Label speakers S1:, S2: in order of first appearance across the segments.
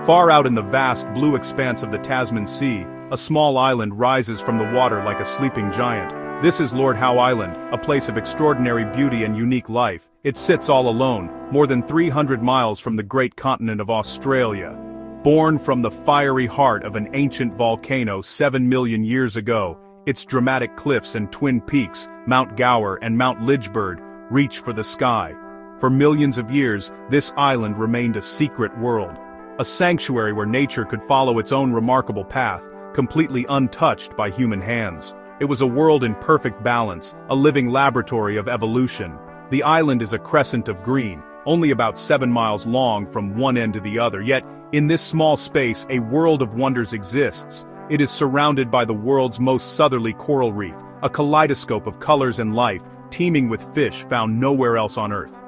S1: Far out in the vast blue expanse of the Tasman Sea, a small island rises from the water like a sleeping giant. This is Lord Howe Island, a place of extraordinary beauty and unique life. It sits all alone, more than 300 miles from the great continent of Australia. Born from the fiery heart of an ancient volcano 7 million years ago, its dramatic cliffs and twin peaks, Mount Gower and Mount Lidgebird, reach for the sky. For millions of years, this island remained a secret world. A sanctuary where nature could follow its own remarkable path, completely untouched by human hands. It was a world in perfect balance, a living laboratory of evolution. The island is a crescent of green, only about 7 miles long from one end to the other, yet, in this small space, a world of wonders exists. It is surrounded by the world's most southerly coral reef, a kaleidoscope of colors and life, teeming with fish found nowhere else on Earth.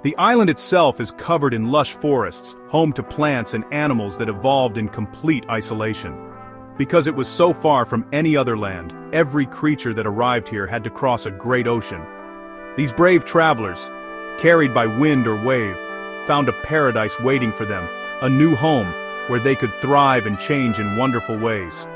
S1: The island itself is covered in lush forests, home to plants and animals that evolved in complete isolation. Because it was so far from any other land, every creature that arrived here had to cross a great ocean. These brave travelers, carried by wind or wave, found a paradise waiting for them, a new home where they could thrive and change in wonderful ways.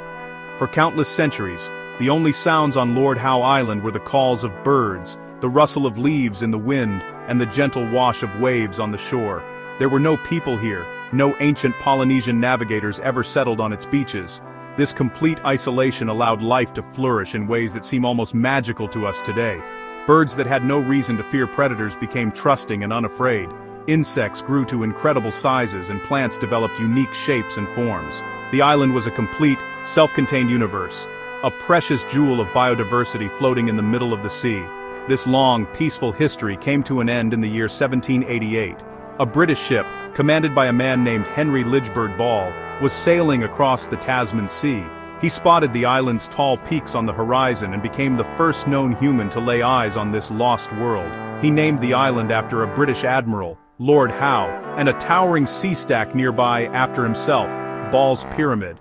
S1: For countless centuries, the only sounds on Lord Howe Island were the calls of birds, the rustle of leaves in the wind, and the gentle wash of waves on the shore. There were no people here, no ancient Polynesian navigators ever settled on its beaches. This complete isolation allowed life to flourish in ways that seem almost magical to us today. Birds that had no reason to fear predators became trusting and unafraid. Insects grew to incredible sizes and plants developed unique shapes and forms. The island was a complete, self-contained universe, a precious jewel of biodiversity floating in the middle of the sea. This long, peaceful history came to an end in the year 1788. A British ship, commanded by a man named Henry Lidgebird Ball, was sailing across the Tasman Sea. He spotted the island's tall peaks on the horizon and became the first known human to lay eyes on this lost world. He named the island after a British admiral, Lord Howe, and a towering sea stack nearby after himself, Ball's Pyramid.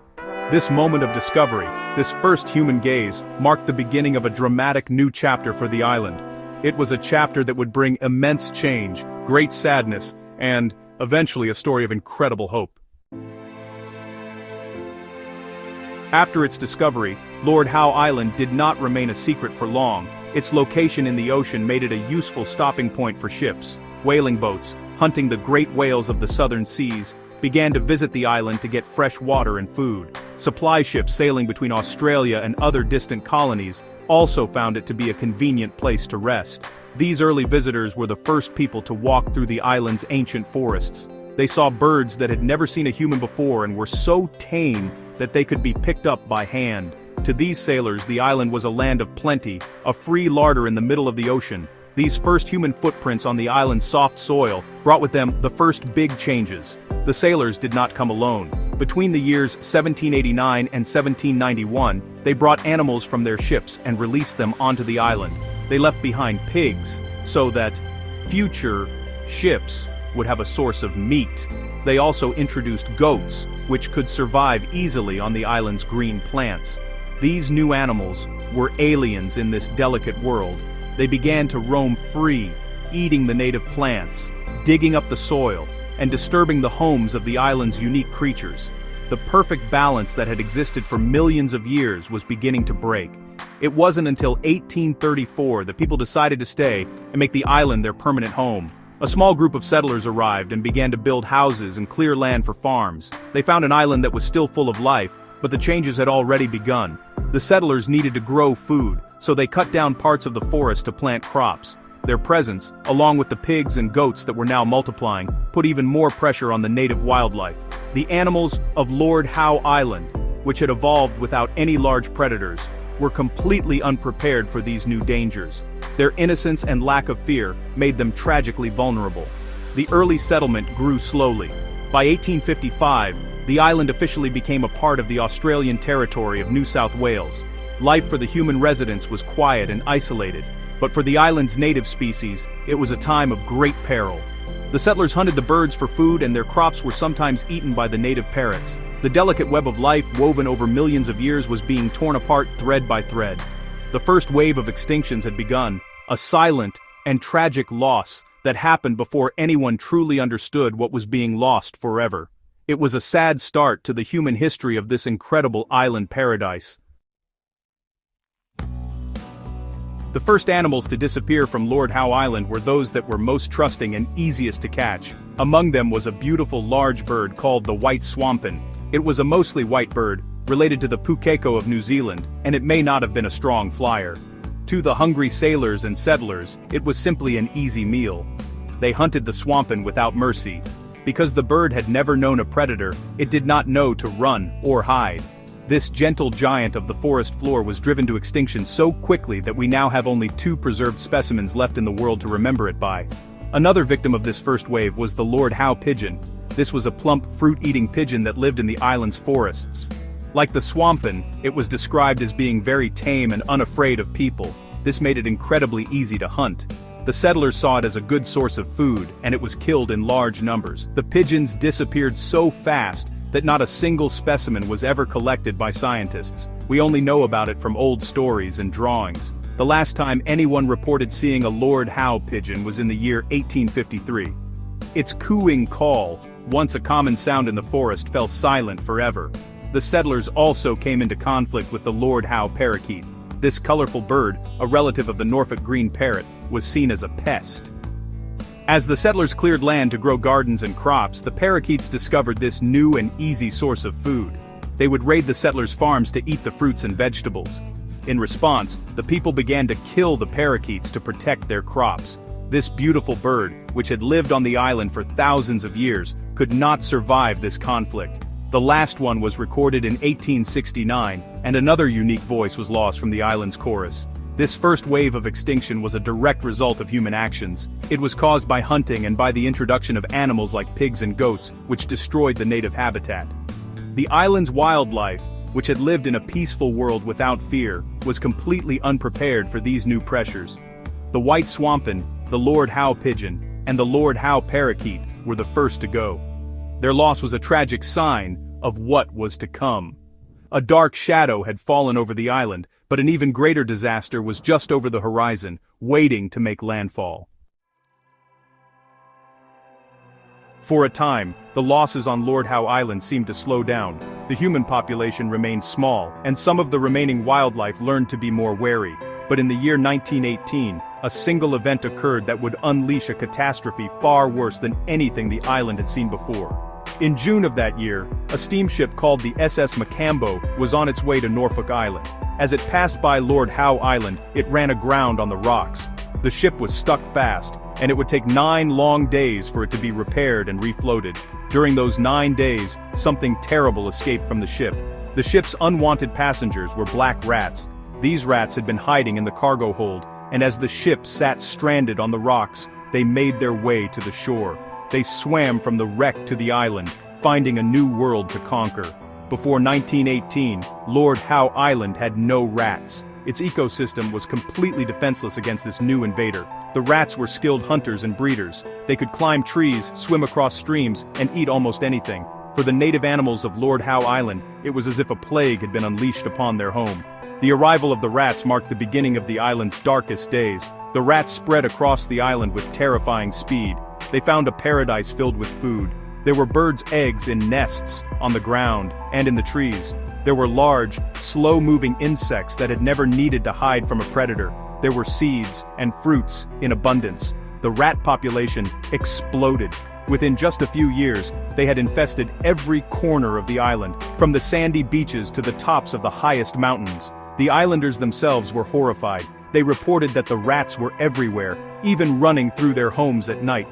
S1: This moment of discovery, this first human gaze, marked the beginning of a dramatic new chapter for the island. It was a chapter that would bring immense change, great sadness, and, eventually, a story of incredible hope. After its discovery, Lord Howe Island did not remain a secret for long. Its location in the ocean made it a useful stopping point for ships. Whaling boats, hunting the great whales of the southern seas, began to visit the island to get fresh water and food. Supply ships sailing between Australia and other distant colonies also found it to be a convenient place to rest. These early visitors were the first people to walk through the island's ancient forests. They saw birds that had never seen a human before and were so tame that they could be picked up by hand. To these sailors, the island was a land of plenty, a free larder in the middle of the ocean. These first human footprints on the island's soft soil brought with them the first big changes. The sailors did not come alone. Between the years 1789 and 1791, they brought animals from their ships and released them onto the island. They left behind pigs, so that future ships would have a source of meat. They also introduced goats, which could survive easily on the island's green plants. These new animals were aliens in this delicate world. They began to roam free, eating the native plants, digging up the soil, and disturbing the homes of the island's unique creatures. The perfect balance that had existed for millions of years was beginning to break. It wasn't until 1834 that people decided to stay and make the island their permanent home. A small group of settlers arrived and began to build houses and clear land for farms. They found an island that was still full of life, but the changes had already begun. The settlers needed to grow food, so they cut down parts of the forest to plant crops. Their presence, along with the pigs and goats that were now multiplying, put even more pressure on the native wildlife. The animals of Lord Howe Island, which had evolved without any large predators, were completely unprepared for these new dangers. Their innocence and lack of fear made them tragically vulnerable. The early settlement grew slowly. By 1855, the island officially became a part of the Australian territory of New South Wales. Life for the human residents was quiet and isolated, but for the island's native species, it was a time of great peril. The settlers hunted the birds for food, and their crops were sometimes eaten by the native parrots. The delicate web of life woven over millions of years was being torn apart thread by thread. The first wave of extinctions had begun, a silent and tragic loss that happened before anyone truly understood what was being lost forever. It was a sad start to the human history of this incredible island paradise. The first animals to disappear from Lord Howe Island were those that were most trusting and easiest to catch. Among them was a beautiful large bird called the white swampin. It was a mostly white bird, related to the pukeko of New Zealand, and it may not have been a strong flyer. To the hungry sailors and settlers, it was simply an easy meal. They hunted the swampin without mercy. Because the bird had never known a predator, it did not know to run or hide. This gentle giant of the forest floor was driven to extinction so quickly that we now have only 2 preserved specimens left in the world to remember it by. Another victim of this first wave was the Lord Howe pigeon. This was a plump, fruit-eating pigeon that lived in the island's forests. Like the swampin, it was described as being very tame and unafraid of people. This made it incredibly easy to hunt. The settlers saw it as a good source of food, and it was killed in large numbers. The pigeons disappeared so fast that not a single specimen was ever collected by scientists. We only know about it from old stories and drawings. The last time anyone reported seeing a Lord Howe pigeon was in the year 1853. Its cooing call, once a common sound in the forest, fell silent forever. The settlers also came into conflict with the Lord Howe parakeet. This colorful bird, a relative of the Norfolk green parrot, was seen as a pest. As the settlers cleared land to grow gardens and crops, the parakeets discovered this new and easy source of food. They would raid the settlers' farms to eat the fruits and vegetables. In response, the people began to kill the parakeets to protect their crops. This beautiful bird, which had lived on the island for thousands of years, could not survive this conflict. The last one was recorded in 1869, and another unique voice was lost from the island's chorus. This first wave of extinction was a direct result of human actions. It was caused by hunting and by the introduction of animals like pigs and goats, which destroyed the native habitat. The island's wildlife, which had lived in a peaceful world without fear, was completely unprepared for these new pressures. The white swampin, the Lord Howe pigeon, and the Lord Howe parakeet were the first to go. Their loss was a tragic sign of what was to come. A dark shadow had fallen over the island, but an even greater disaster was just over the horizon, waiting to make landfall. For a time, the losses on Lord Howe Island seemed to slow down. The human population remained small, and some of the remaining wildlife learned to be more wary. But in the year 1918, a single event occurred that would unleash a catastrophe far worse than anything the island had seen before. In June of that year, a steamship called the SS Macambo was on its way to Norfolk Island. As it passed by Lord Howe Island, it ran aground on the rocks. The ship was stuck fast, and it would take 9 long days for it to be repaired and refloated. During those 9 days, something terrible escaped from the ship. The ship's unwanted passengers were black rats. These rats had been hiding in the cargo hold, and as the ship sat stranded on the rocks, they made their way to the shore. They swam from the wreck to the island, finding a new world to conquer. Before 1918, Lord Howe Island had no rats. Its ecosystem was completely defenseless against this new invader. The rats were skilled hunters and breeders. They could climb trees, swim across streams, and eat almost anything. For the native animals of Lord Howe Island, it was as if a plague had been unleashed upon their home. The arrival of the rats marked the beginning of the island's darkest days. The rats spread across the island with terrifying speed. They found a paradise filled with food. There were birds' eggs in nests, on the ground, and in the trees. There were large, slow-moving insects that had never needed to hide from a predator. There were seeds and fruits in abundance. The rat population exploded. Within just a few years, they had infested every corner of the island, from the sandy beaches to the tops of the highest mountains. The islanders themselves were horrified. They reported that the rats were everywhere, even running through their homes at night.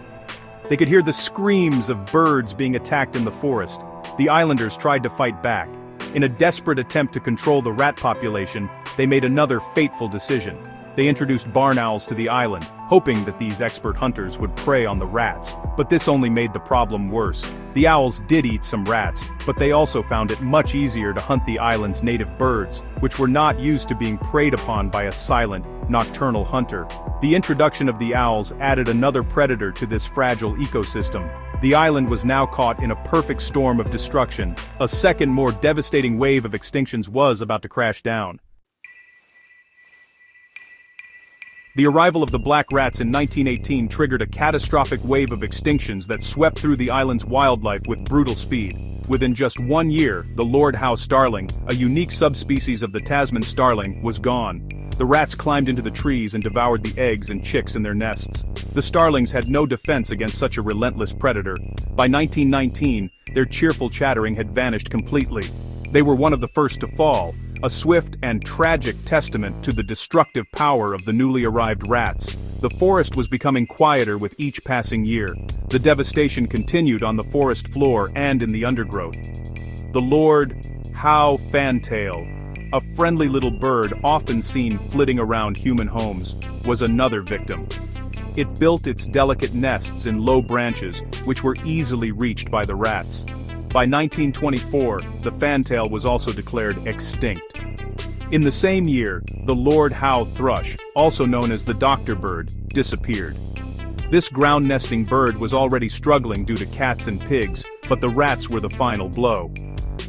S1: They could hear the screams of birds being attacked in the forest. The islanders tried to fight back. In a desperate attempt to control the rat population, they made another fateful decision. They introduced barn owls to the island, hoping that these expert hunters would prey on the rats. But this only made the problem worse. The owls did eat some rats, but they also found it much easier to hunt the island's native birds, which were not used to being preyed upon by a silent, nocturnal hunter. The introduction of the owls added another predator to this fragile ecosystem. The island was now caught in a perfect storm of destruction. A second, more devastating wave of extinctions was about to crash down. The arrival of the black rats in 1918 triggered a catastrophic wave of extinctions that swept through the island's wildlife with brutal speed. Within just 1 year, the Lord Howe starling, a unique subspecies of the Tasman starling, was gone. The rats climbed into the trees and devoured the eggs and chicks in their nests. The starlings had no defense against such a relentless predator. By 1919, their cheerful chattering had vanished completely. They were one of the first to fall, a swift and tragic testament to the destructive power of the newly arrived rats. The forest was becoming quieter with each passing year. The devastation continued on the forest floor and in the undergrowth. The Lord Howe fantail, a friendly little bird often seen flitting around human homes, was another victim. It built its delicate nests in low branches, which were easily reached by the rats. By 1924, the fantail was also declared extinct. In the same year, the Lord Howe thrush, also known as the doctor bird, disappeared. This ground-nesting bird was already struggling due to cats and pigs, but the rats were the final blow.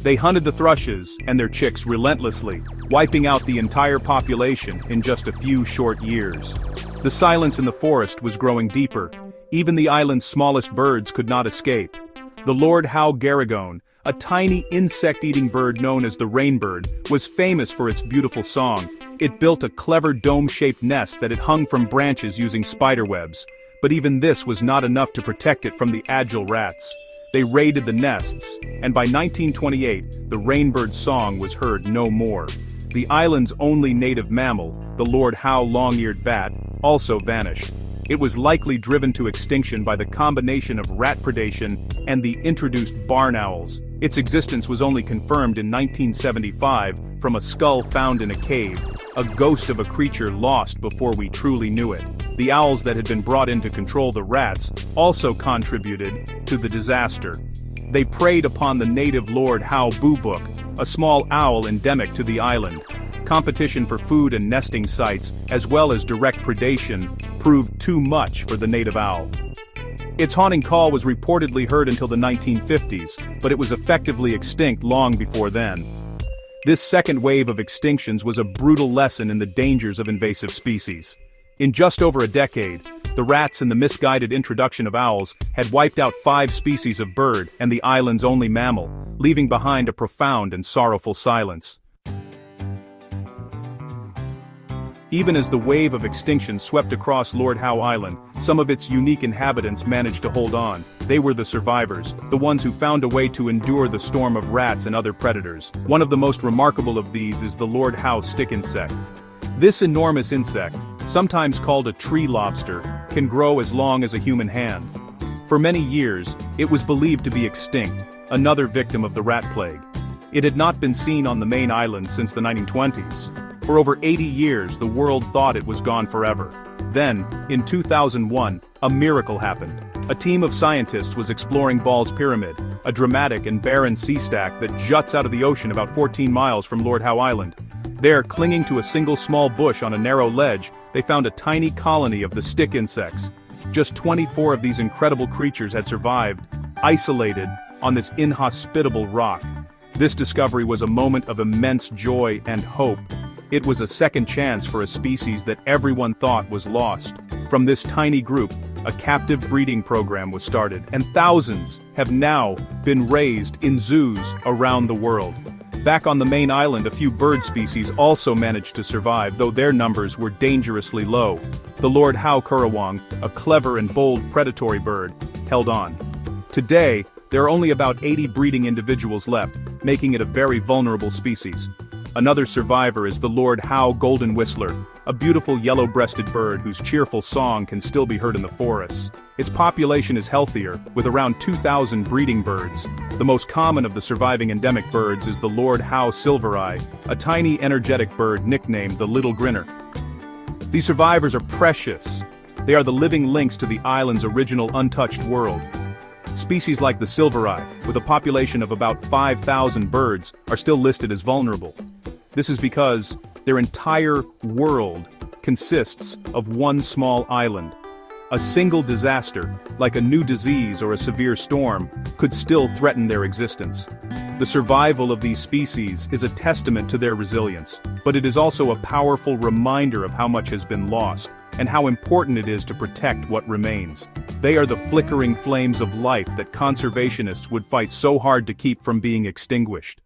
S1: They hunted the thrushes and their chicks relentlessly, wiping out the entire population in just a few short years. The silence in the forest was growing deeper. Even the island's smallest birds could not escape. The Lord Howe garrigone, a tiny insect-eating bird known as the rainbird, was famous for its beautiful song. It built a clever dome-shaped nest that it hung from branches using spider webs. But even this was not enough to protect it from the agile rats. They raided the nests, and by 1928, the rainbird's song was heard no more. The island's only native mammal, the Lord Howe long-eared bat, also vanished. It was likely driven to extinction by the combination of rat predation and the introduced barn owls. Its existence was only confirmed in 1975 from a skull found in a cave, a ghost of a creature lost before we truly knew it. The owls that had been brought in to control the rats also contributed to the disaster. They preyed upon the native Lord Howe boobook, a small owl endemic to the island. Competition for food and nesting sites, as well as direct predation, proved too much for the native owl. Its haunting call was reportedly heard until the 1950s, but it was effectively extinct long before then. This second wave of extinctions was a brutal lesson in the dangers of invasive species. In just over a decade, the rats and the misguided introduction of owls had wiped out 5 species of bird and the island's only mammal, leaving behind a profound and sorrowful silence. Even as the wave of extinction swept across Lord Howe Island, some of its unique inhabitants managed to hold on. They were the survivors, the ones who found a way to endure the storm of rats and other predators. One of the most remarkable of these is the Lord Howe stick insect. This enormous insect, sometimes called a tree lobster, can grow as long as a human hand. For many years, it was believed to be extinct, another victim of the rat plague. It had not been seen on the main island since the 1920s. For over 80 years, the world thought it was gone forever. Then, in 2001, a miracle happened. A team of scientists was exploring Ball's Pyramid, a dramatic and barren sea stack that juts out of the ocean about 14 miles from Lord Howe Island. There, clinging to a single small bush on a narrow ledge, they found a tiny colony of the stick insects. Just 24 of these incredible creatures had survived, isolated, on this inhospitable rock. This discovery was a moment of immense joy and hope. It was a second chance for a species that everyone thought was lost. From this tiny group, a captive breeding program was started, and thousands have now been raised in zoos around the world. Back on the main island, a few bird species also managed to survive, though their numbers were dangerously low. The Lord Howe currawong, a clever and bold predatory bird, held on. Today, there are only about 80 breeding individuals left, making it a very vulnerable species. Another survivor is the Lord Howe golden whistler, a beautiful yellow-breasted bird whose cheerful song can still be heard in the forests. Its population is healthier, with around 2,000 breeding birds. The most common of the surviving endemic birds is the Lord Howe silvereye, a tiny energetic bird nicknamed the Little Grinner. These survivors are precious. They are the living links to the island's original untouched world. Species like the silvereye, with a population of about 5,000 birds, are still listed as vulnerable. This is because their entire world consists of one small island. A single disaster, like a new disease or a severe storm, could still threaten their existence. The survival of these species is a testament to their resilience, but it is also a powerful reminder of how much has been lost, and how important it is to protect what remains. They are the flickering flames of life that conservationists would fight so hard to keep from being extinguished.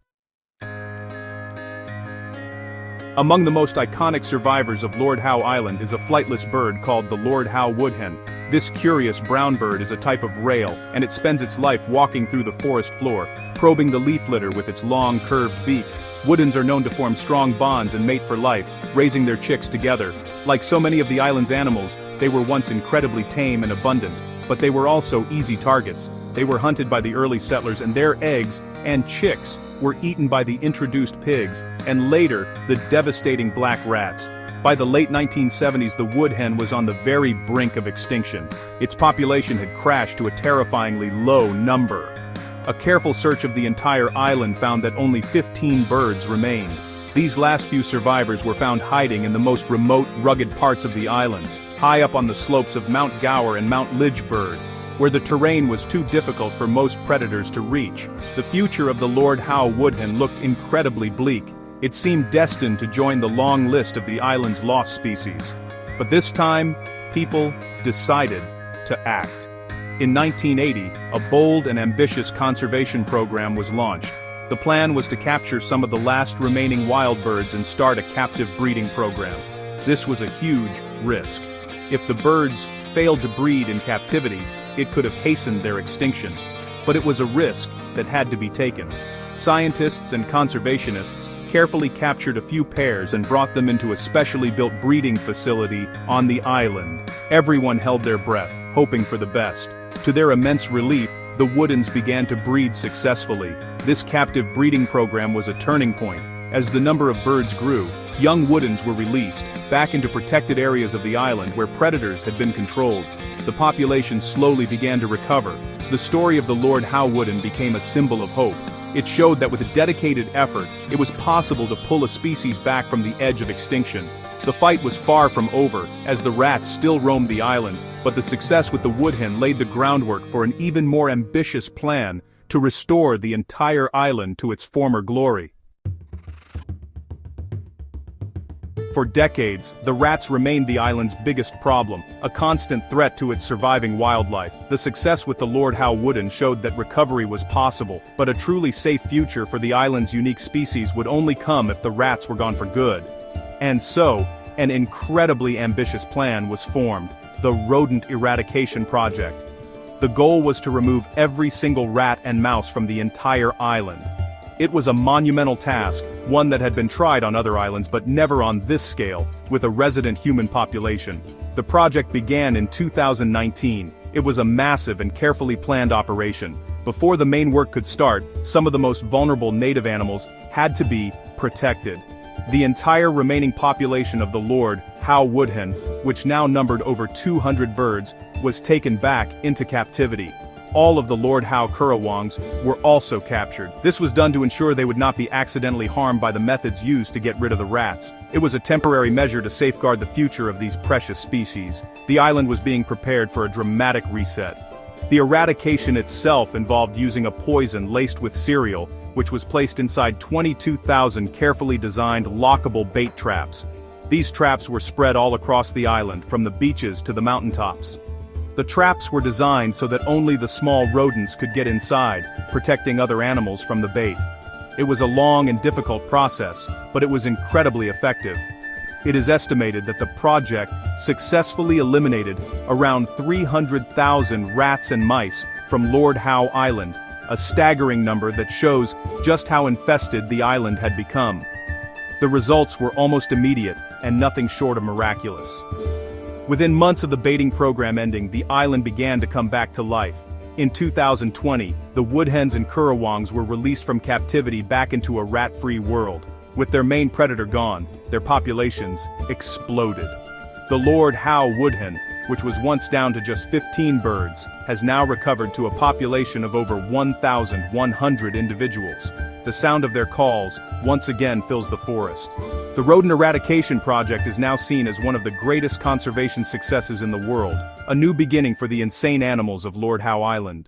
S1: Among the most iconic survivors of Lord Howe Island is a flightless bird called the Lord Howe Woodhen. This curious brown bird is a type of rail, and it spends its life walking through the forest floor, probing the leaf litter with its long, curved beak. Woodhens are known to form strong bonds and mate for life, raising their chicks together. Like so many of the island's animals, they were once incredibly tame and abundant, but they were also easy targets. They were hunted by the early settlers, and their eggs and chicks were eaten by the introduced pigs, and later, the devastating black rats. By the late 1970s, the woodhen was on the very brink of extinction. Its population had crashed to a terrifyingly low number. A careful search of the entire island found that only 15 birds remained. These last few survivors were found hiding in the most remote, rugged parts of the island, high up on the slopes of Mount Gower and Mount Lidgeburg, where the terrain was too difficult for most predators to reach. The future of the Lord Howe Woodhen looked incredibly bleak. It seemed destined to join the long list of the island's lost species. But this time, people decided to act. In 1980, a bold and ambitious conservation program was launched. The plan was to capture some of the last remaining wild birds and start a captive breeding program. This was a huge risk. If the birds failed to breed in captivity, it could have hastened their extinction. But it was a risk that had to be taken. Scientists and conservationists carefully captured a few pairs and brought them into a specially built breeding facility on the island. Everyone held their breath, hoping for the best. To their immense relief, the Woodhens began to breed successfully. This captive breeding program was a turning point. As the number of birds grew, young Woodhens were released, back into protected areas of the island where predators had been controlled. The population slowly began to recover. The story of the Lord Howe Woodhen became a symbol of hope. It showed that with a dedicated effort, it was possible to pull a species back from the edge of extinction. The fight was far from over, as the rats still roamed the island, but the success with the woodhen laid the groundwork for an even more ambitious plan to restore the entire island to its former glory. For decades, the rats remained the island's biggest problem, a constant threat to its surviving wildlife. The success with the Lord Howe Woodhen showed that recovery was possible, but a truly safe future for the island's unique species would only come if the rats were gone for good. And so, an incredibly ambitious plan was formed, the Rodent Eradication Project. The goal was to remove every single rat and mouse from the entire island. It was a monumental task, one that had been tried on other islands but never on this scale, with a resident human population. The project began in 2019. It was a massive and carefully planned operation. Before the main work could start, some of the most vulnerable native animals had to be protected. The entire remaining population of the Lord Howe Woodhen, which now numbered over 200 birds, was taken back into captivity. All of the Lord Howe currawongs were also captured. This was done to ensure they would not be accidentally harmed by the methods used to get rid of the rats. It was a temporary measure to safeguard the future of these precious species. The island was being prepared for a dramatic reset. The eradication itself involved using a poison laced with cereal, which was placed inside 22,000 carefully designed lockable bait traps. These traps were spread all across the island, from the beaches to the mountaintops. The traps were designed so that only the small rodents could get inside, protecting other animals from the bait. It was a long and difficult process, but it was incredibly effective. It is estimated that the project successfully eliminated around 300,000 rats and mice from Lord Howe Island, a staggering number that shows just how infested the island had become. The results were almost immediate and nothing short of miraculous. Within months of the baiting program ending, the island began to come back to life. In 2020, the woodhens and currawongs were released from captivity back into a rat-free world. With their main predator gone, their populations exploded. The Lord Howe Woodhen, which was once down to just 15 birds, has now recovered to a population of over 1,100 individuals. The sound of their calls once again fills the forest. The Rodent Eradication Project is now seen as one of the greatest conservation successes in the world, a new beginning for the insane animals of Lord Howe Island.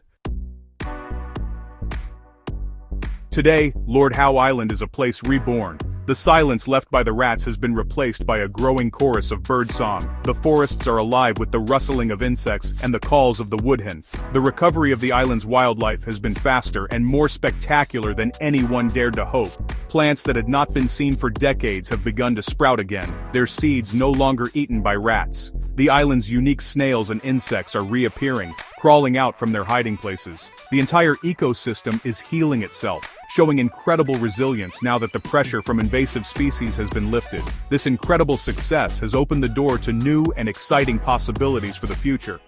S1: Today, Lord Howe Island is a place reborn, The silence left by the rats has been replaced by a growing chorus of birdsong. The forests are alive with the rustling of insects and the calls of the woodhen. The recovery of the island's wildlife has been faster and more spectacular than anyone dared to hope. Plants that had not been seen for decades have begun to sprout again, their seeds no longer eaten by rats. The island's unique snails and insects are reappearing, crawling out from their hiding places. The entire ecosystem is healing itself, showing incredible resilience now that the pressure from invasive species has been lifted. This incredible success has opened the door to new and exciting possibilities for the future.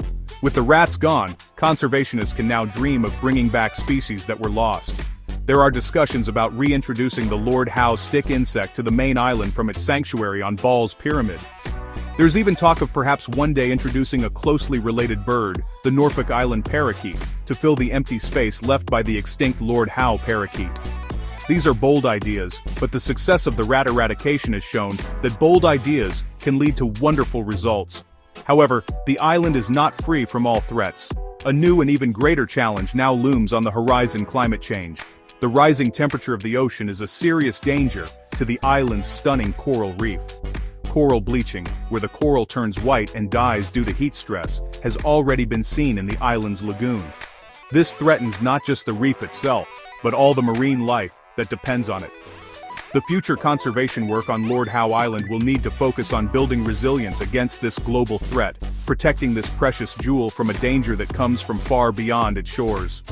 S1: With the rats gone, conservationists can now dream of bringing back species that were lost. There are discussions about reintroducing the Lord Howe stick insect to the main island from its sanctuary on Ball's Pyramid. There's even talk of perhaps one day introducing a closely related bird, the Norfolk Island parakeet, to fill the empty space left by the extinct Lord Howe parakeet. These are bold ideas, but the success of the rat eradication has shown that bold ideas can lead to wonderful results. However, the island is not free from all threats. A new and even greater challenge now looms on the horizon: climate change. The rising temperature of the ocean is a serious danger to the island's stunning coral reef. Coral bleaching, where the coral turns white and dies due to heat stress, has already been seen in the island's lagoon. This threatens not just the reef itself, but all the marine life that depends on it. The future conservation work on Lord Howe Island will need to focus on building resilience against this global threat, protecting this precious jewel from a danger that comes from far beyond its shores.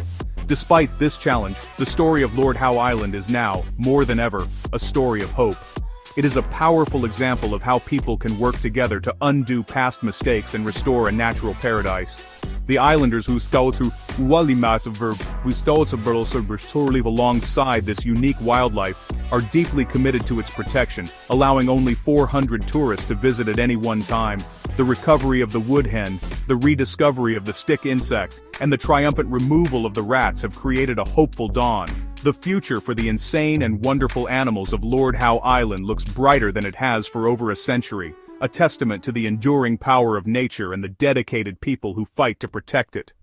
S1: Despite this challenge, the story of Lord Howe Island is now, more than ever, a story of hope. It is a powerful example of how people can work together to undo past mistakes and restore a natural paradise. The islanders who live alongside this unique wildlife are deeply committed to its protection, allowing only 400 tourists to visit at any one time. The recovery of the woodhen, the rediscovery of the stick insect, and the triumphant removal of the rats have created a hopeful dawn. The future for the insane and wonderful animals of Lord Howe Island looks brighter than it has for over a century, a testament to the enduring power of nature and the dedicated people who fight to protect it.